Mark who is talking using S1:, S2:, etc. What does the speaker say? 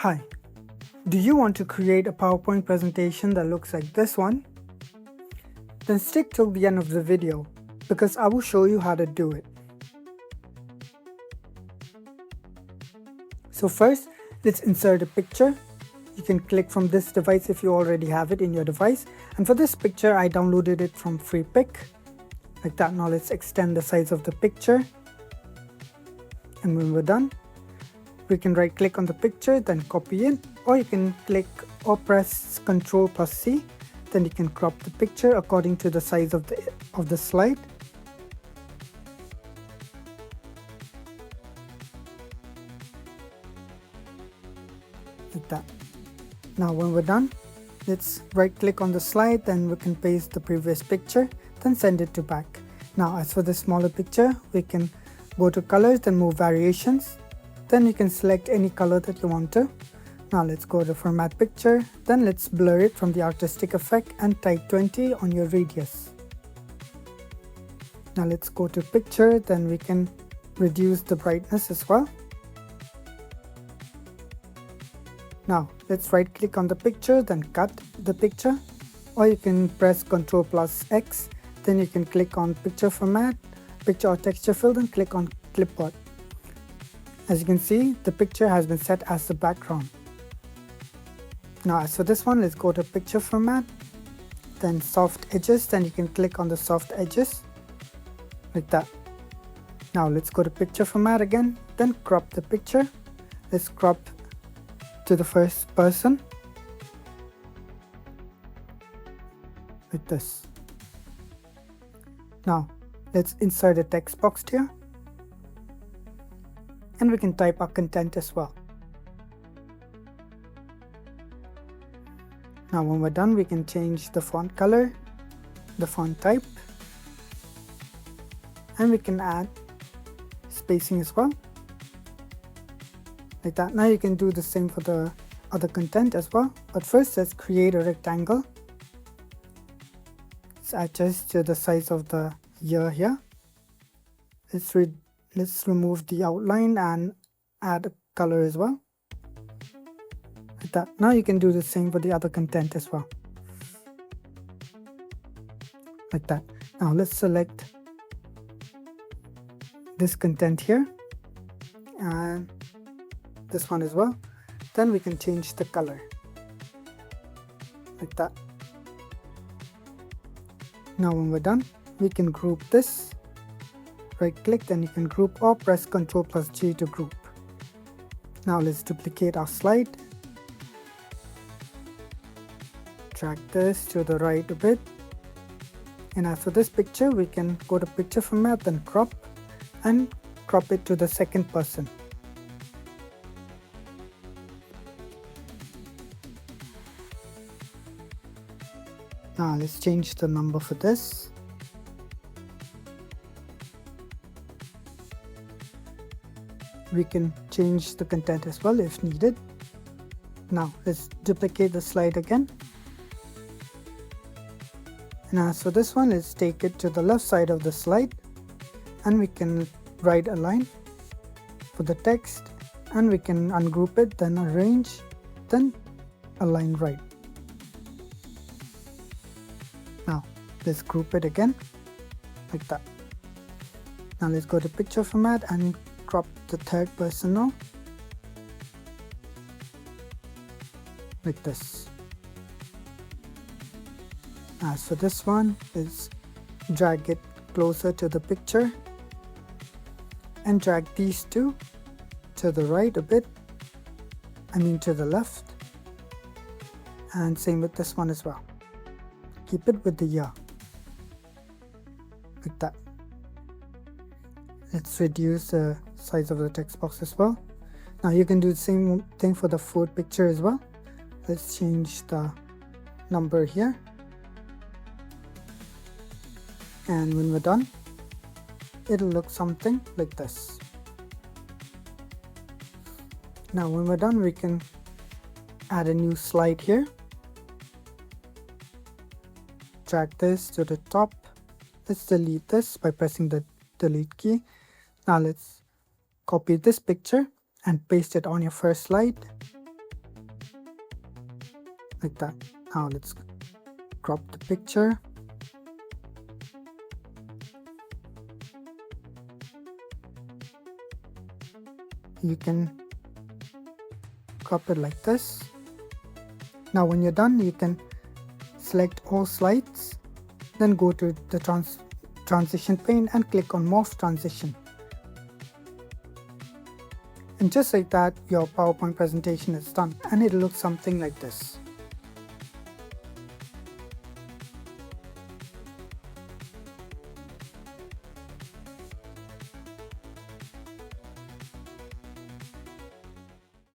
S1: Hi, do you want to create a PowerPoint presentation that looks like this one? Then stick till the end of the video because I will show you how to do it. So first, let's insert a picture. You can click from this device if you already have it in your device. And for this picture, I downloaded it from FreePic. Like that. Now let's extend the size of the picture. And when we're done, we can right click on the picture, then copy it, or you can click or press Ctrl+C, then you can crop the picture according to the size of the slide. Like that. Now when we're done, let's right click on the slide, then we can paste the previous picture, then send it to back. Now as for the smaller picture, we can go to colors, then move variations. Then you can select any color that you want to. Now let's go to format picture. Then let's blur it from the artistic effect and type 20 on your radius. Now let's go to picture. Then we can reduce the brightness as well. Now let's right click on the picture, then cut the picture. Or you can press Ctrl+X. Then you can click on picture format, picture or texture fill, and click on clipboard. As you can see, the picture has been set as the background. Now as for this one, let's go to picture format, then soft edges, then you can click on the soft edges, like that. Now let's go to picture format again, then crop the picture. Let's crop to the first person, like this. Now let's insert a text box here. And we can type our content as well. Now when we're done, we can change the font color, the font type, and we can add spacing as well, like that. Now you can do the same for the other content as well, but first let's create a rectangle. Let's adjust to the size of the year here. Let's remove the outline and add a color as well, like that. Now you can do the same for the other content as well, like that. Now let's select this content here and this one as well. Then we can change the color, like that. Now when we're done, we can group this. Right click, then you can group, or press Ctrl+G to group. Now let's duplicate our slide. Drag this to the right a bit. And as for this picture, we can go to picture format, then crop, and crop it to the second person. Now let's change the number for this. We can change the content as well if needed. Now let's duplicate the slide again. And as for this one, let's take it to the left side of the slide, and we can right align for the text, and we can ungroup it, then arrange, then align right. Now let's group it again, like that. Now let's go to picture format and crop the third person now, like this. As for this one, let's drag it closer to the picture and drag these two to the right a bit, to the left, and same with this one as well. Keep it with the year, like that. Let's reduce the size of the text box as well. Now you can do the same thing for the food picture as well. Let's change the number here. And when we're done, it'll look something like this. Now when we're done, we can add a new slide here. Drag this to the top. Let's delete this by pressing the delete key. Now let's copy this picture and paste it on your first slide. like that. Now let's crop the picture. You can crop it like this. Now when you're done, you can select all slides, then go to the transition pane and click on morph transition. And just like that, your PowerPoint presentation is done, and it'll look something like this.